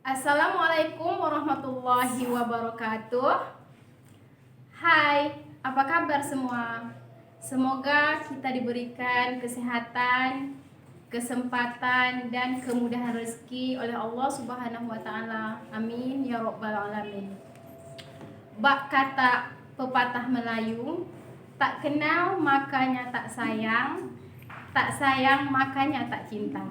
Assalamualaikum warahmatullahi wabarakatuh. Hai, apa kabar semua? Semoga kita diberikan kesehatan, kesempatan, dan kemudahan rezeki oleh Allah Subhanahu wa Ta'ala. Amin ya Rabbal 'Alamin. Bak kata pepatah Melayu, tak kenal makanya tak sayang makanya tak cinta.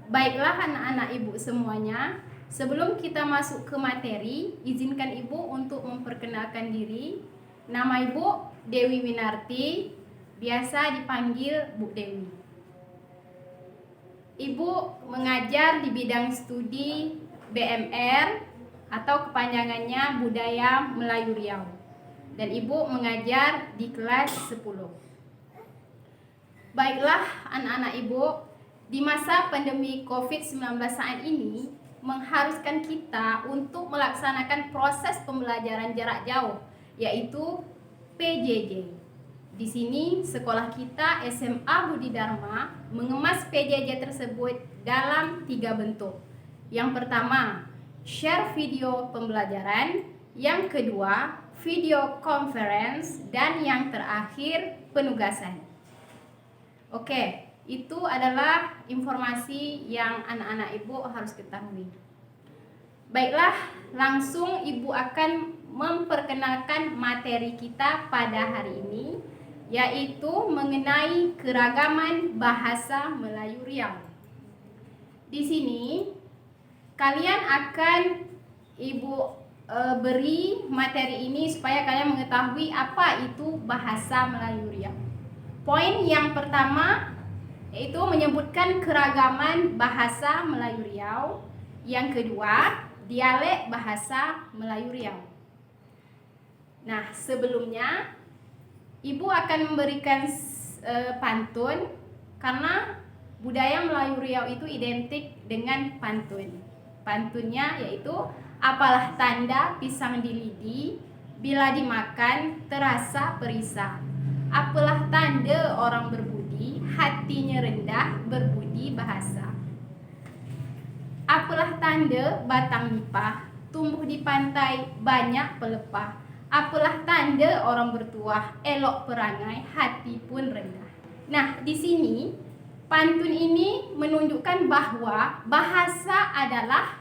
Baiklah anak-anak ibu semuanya, sebelum kita masuk ke materi, izinkan ibu untuk memperkenalkan diri. Nama ibu Dewi Winarti, biasa dipanggil Bu Dewi. Ibu mengajar di bidang studi BMR atau kepanjangannya Budaya Melayu Riau. Dan ibu mengajar di kelas 10. Baiklah anak-anak ibu, di masa pandemi COVID-19 saat ini mengharuskan kita untuk melaksanakan proses pembelajaran jarak jauh, yaitu PJJ. Di sini sekolah kita SMA Budi Dharma mengemas PJJ tersebut dalam 3 bentuk. Yang pertama, share video pembelajaran. Yang kedua, video conference. Dan yang terakhir, penugasan. Oke, itu adalah informasi yang anak-anak ibu harus ketahui. Baiklah, langsung ibu akan memperkenalkan materi kita pada hari ini, yaitu mengenai keragaman bahasa Melayu Riau. Di sini kalian akan ibu beri materi ini supaya kalian mengetahui apa itu bahasa Melayu Riau. Poin yang pertama yaitu menyebutkan keragaman bahasa Melayu Riau. Yang kedua, dialek bahasa Melayu Riau. Nah, sebelumnya ibu akan memberikan pantun, karena budaya Melayu Riau itu identik dengan pantun. Pantunnya yaitu, apalah tanda pisang di lidi, bila dimakan terasa perisa. Apalah tanda orang berbudi, hatinya rendah berbudi bahasa. Apalah tanda batang nipah, tumbuh di pantai banyak pelepah. Apalah tanda orang bertuah, elok perangai, hati pun rendah. Nah, di sini pantun ini menunjukkan bahwa bahasa adalah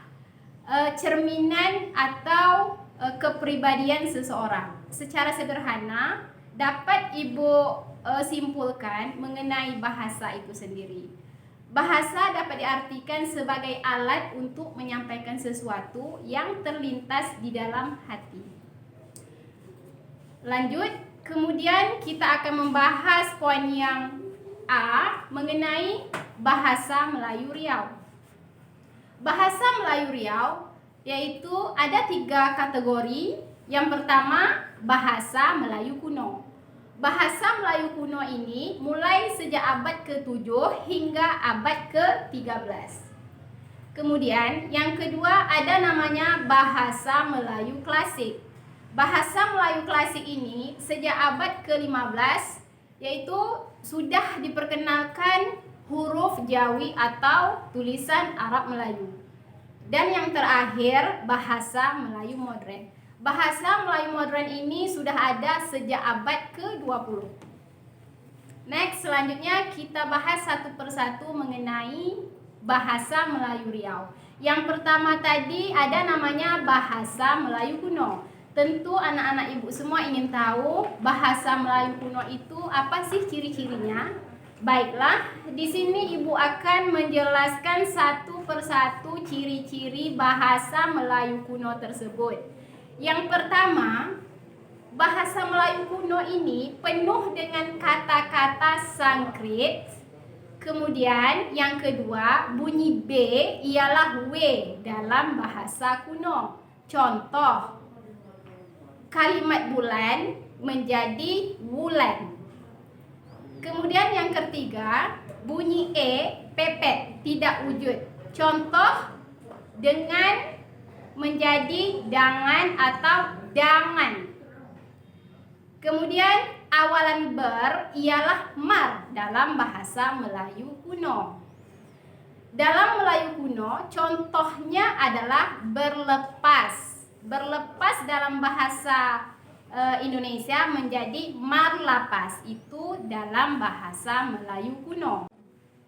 cerminan atau kepribadian seseorang. Secara sederhana dapat ibu simpulkan mengenai bahasa itu sendiri. Bahasa dapat diartikan sebagai alat untuk menyampaikan sesuatu yang terlintas di dalam hati. Lanjut, kemudian kita akan membahas poin yang A mengenai bahasa Melayu Riau. Bahasa Melayu Riau yaitu ada 3 kategori. Yang pertama, bahasa Melayu kuno. Bahasa Melayu kuno ini mulai sejak abad ke-7 hingga abad ke-13. Kemudian yang kedua ada namanya bahasa Melayu klasik. Bahasa Melayu klasik ini sejak abad ke-15 yaitu sudah diperkenalkan huruf Jawi atau tulisan Arab Melayu. Dan yang terakhir bahasa Melayu modern. Bahasa Melayu modern ini sudah ada sejak abad ke-20. Next, selanjutnya kita bahas satu persatu mengenai bahasa Melayu Riau. Yang pertama tadi ada namanya bahasa Melayu kuno. Tentu anak-anak ibu semua ingin tahu bahasa Melayu kuno itu apa sih ciri-cirinya? Baiklah, di sini ibu akan menjelaskan satu persatu ciri-ciri bahasa Melayu kuno tersebut. Yang pertama, bahasa Melayu kuno ini penuh dengan kata-kata Sanskrit. Kemudian yang kedua, bunyi B ialah W dalam bahasa kuno. Contoh, kalimat bulan menjadi wulan. Kemudian yang ketiga, bunyi E pepet, tidak wujud. Contoh, dengan menjadi dangan atau dangan. Kemudian awalan ber ialah mar dalam bahasa Melayu kuno. Dalam Melayu kuno, contohnya adalah berlepas. Berlepas dalam bahasa Indonesia menjadi marlapas. Itu dalam bahasa Melayu kuno.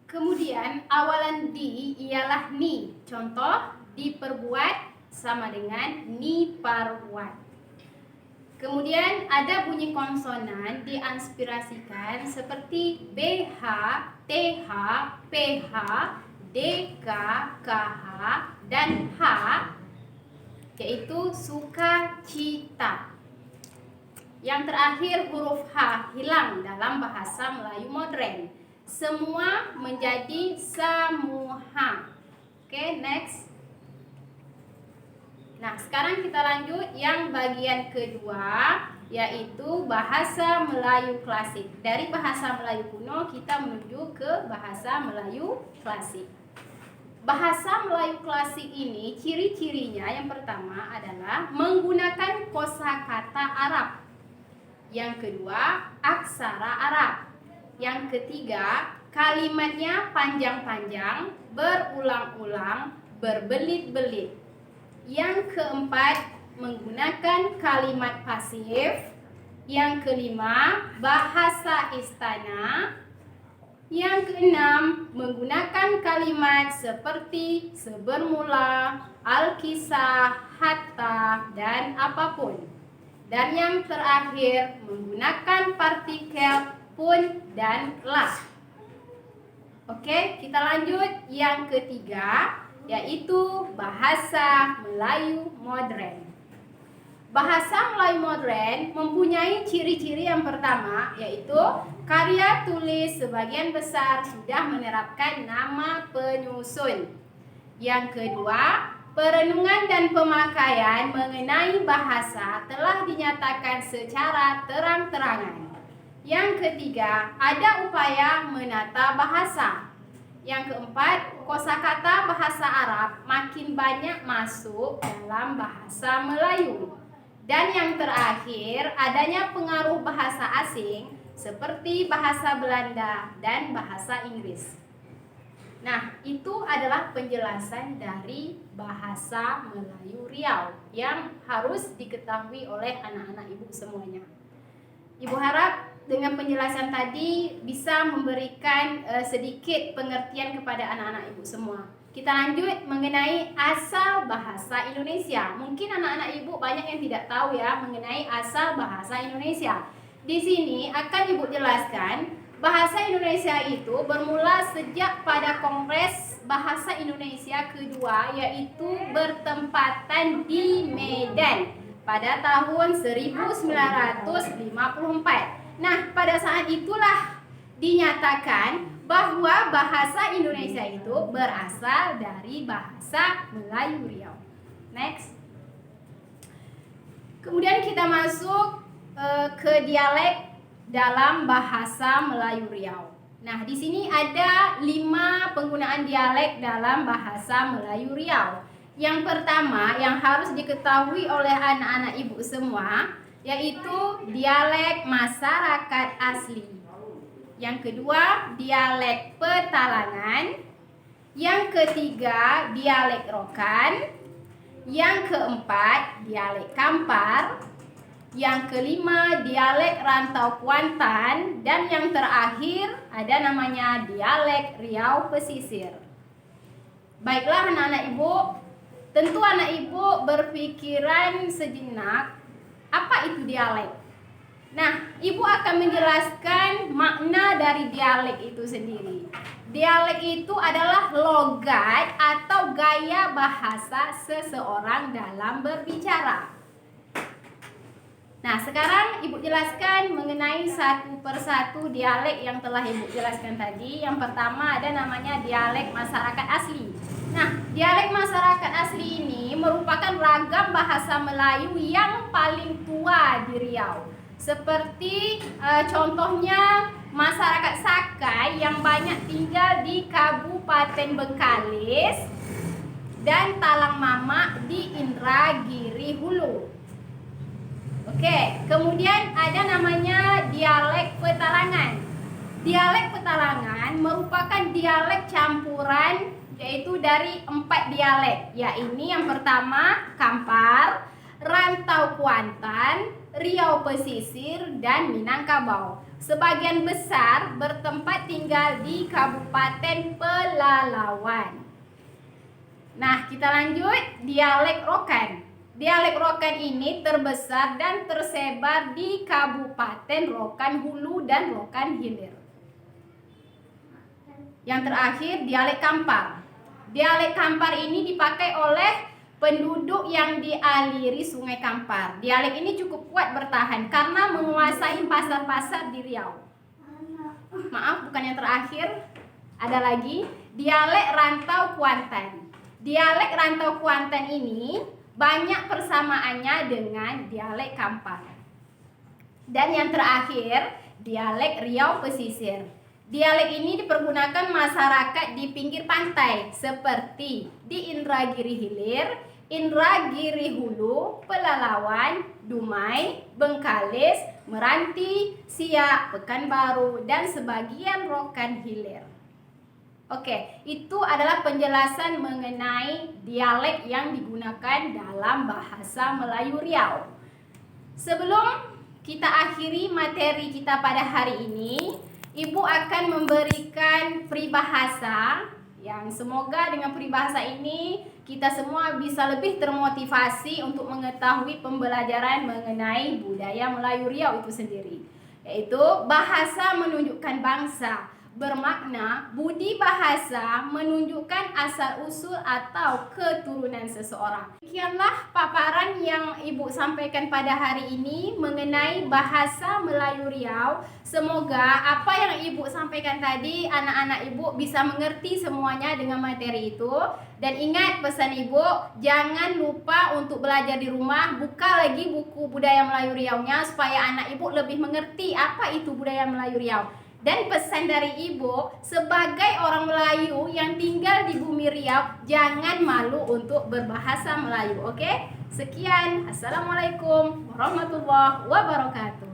Kemudian awalan di ialah ni. Contoh, diperbuat sama dengan ni parbuat. Kemudian ada bunyi konsonan diinspirasikan seperti BH, TH, PH, DK, KH, dan H, yaitu sukacita. Yang terakhir huruf H hilang dalam bahasa Melayu modern. Semua menjadi samuha. Oke, next. Nah, sekarang kita lanjut yang bagian kedua, yaitu bahasa Melayu klasik. Dari bahasa Melayu kuno kita menuju ke bahasa Melayu klasik. Bahasa Melayu klasik ini ciri-cirinya yang pertama adalah menggunakan kosakata Arab. Yang kedua, aksara Arab. Yang ketiga, kalimatnya panjang-panjang, berulang-ulang, berbelit-belit. Yang keempat, menggunakan kalimat pasif. Yang kelima, bahasa istana. Yang keenam, menggunakan kalimat seperti sebermula, alkisah, hatta, dan apapun. Dan yang terakhir, menggunakan partikel pun dan lah. Oke, kita lanjut yang ketiga, yaitu bahasa Melayu modern. Bahasa Melayu modern mempunyai ciri-ciri yang pertama, yaitu karya tulis sebagian besar sudah menerapkan nama penyusun. Yang kedua, perenungan dan pemakaian mengenai bahasa telah dinyatakan secara terang-terangan. Yang ketiga, ada upaya menata bahasa. Yang keempat, kosakata bahasa Arab makin banyak masuk dalam bahasa Melayu. Dan yang terakhir, adanya pengaruh bahasa asing seperti bahasa Belanda dan bahasa Inggris. Nah, itu adalah penjelasan dari bahasa Melayu Riau yang harus diketahui oleh anak-anak ibu semuanya. Ibu harap dengan penjelasan tadi bisa memberikan sedikit pengertian kepada anak-anak ibu semua. Kita lanjut mengenai asal bahasa Indonesia. Mungkin anak-anak ibu banyak yang tidak tahu ya mengenai asal bahasa Indonesia. Di sini akan ibu jelaskan bahasa Indonesia itu bermula sejak pada Kongres Bahasa Indonesia kedua, yaitu bertempatan di Medan pada tahun 1954. Nah, pada saat itulah dinyatakan bahwa bahasa Indonesia itu berasal dari bahasa Melayu Riau. Next. Kemudian kita masuk ke dialek dalam bahasa Melayu Riau. Nah, di sini ada 5 penggunaan dialek dalam bahasa Melayu Riau. Yang pertama yang harus diketahui oleh anak-anak ibu semua, yaitu dialek masyarakat asli. Yang kedua, dialek Petalangan. Yang ketiga, dialek Rokan. Yang keempat, dialek Kampar. Yang kelima, dialek Rantau Kuantan. Dan yang terakhir, ada namanya dialek Riau Pesisir. Baiklah anak-anak ibu, tentu anak ibu berpikiran sejenak, apa itu dialek? Nah, ibu akan menjelaskan makna dari dialek itu sendiri. Dialek itu adalah logat atau gaya bahasa seseorang dalam berbicara. Nah, sekarang ibu jelaskan mengenai satu persatu dialek yang telah ibu jelaskan tadi. Yang pertama ada namanya dialek masyarakat asli. Nah, dialek masyarakat asli ini merupakan ragam bahasa Melayu yang paling tua di Riau. Seperti contohnya masyarakat Sakai yang banyak tinggal di Kabupaten Bengkalis dan Talang Mamak di Indragiri Hulu. Oke, kemudian ada namanya dialek Petalangan. Dialek Petalangan merupakan dialek campuran yaitu dari 4 dialek. Ya, ini yang pertama Kampar, Rantau Kuantan, Riau Pesisir, dan Minangkabau. Sebagian besar bertempat tinggal di Kabupaten Pelalawan. Nah, kita lanjut dialek Rokan. Dialek Rokan ini terbesar dan tersebar di Kabupaten Rokan Hulu dan Rokan Hilir. Yang terakhir dialek Kampar. Dialek Kampar ini dipakai oleh penduduk yang dialiri Sungai Kampar. Dialek ini cukup kuat bertahan karena menguasai pasar-pasar di Riau. Maaf, bukan yang terakhir. Ada lagi dialek Rantau Kuantan. Dialek Rantau Kuantan ini banyak persamaannya dengan dialek Kampar. Dan yang terakhir dialek Riau Pesisir. Dialek ini dipergunakan masyarakat di pinggir pantai seperti di Indragiri Hilir, Indragiri Hulu, Pelalawan, Dumai, Bengkalis, Meranti, Siak, Pekanbaru, dan sebagian Rokan Hilir. Oke, itu adalah penjelasan mengenai dialek yang digunakan dalam bahasa Melayu Riau. Sebelum kita akhiri materi kita pada hari ini, Ibu akan memberikan peribahasa yang semoga dengan peribahasa ini kita semua bisa lebih termotivasi untuk mengetahui pembelajaran mengenai budaya Melayu Riau itu sendiri. Yaitu bahasa menunjukkan bangsa, bermakna budi bahasa menunjukkan asal-usul atau keturunan seseorang. Demikianlah paparan yang Ibu sampaikan pada hari ini mengenai bahasa Melayu Riau. Semoga apa yang Ibu sampaikan tadi anak-anak Ibu bisa mengerti semuanya dengan materi itu. Dan ingat pesan Ibu, jangan lupa untuk belajar di rumah, buka lagi buku budaya Melayu Riau-nya supaya anak Ibu lebih mengerti apa itu budaya Melayu Riau. Dan pesan dari Ibu, sebagai orang Melayu yang tinggal di bumi Riau, jangan malu untuk berbahasa Melayu, oke? Sekian, Assalamualaikum warahmatullahi wabarakatuh.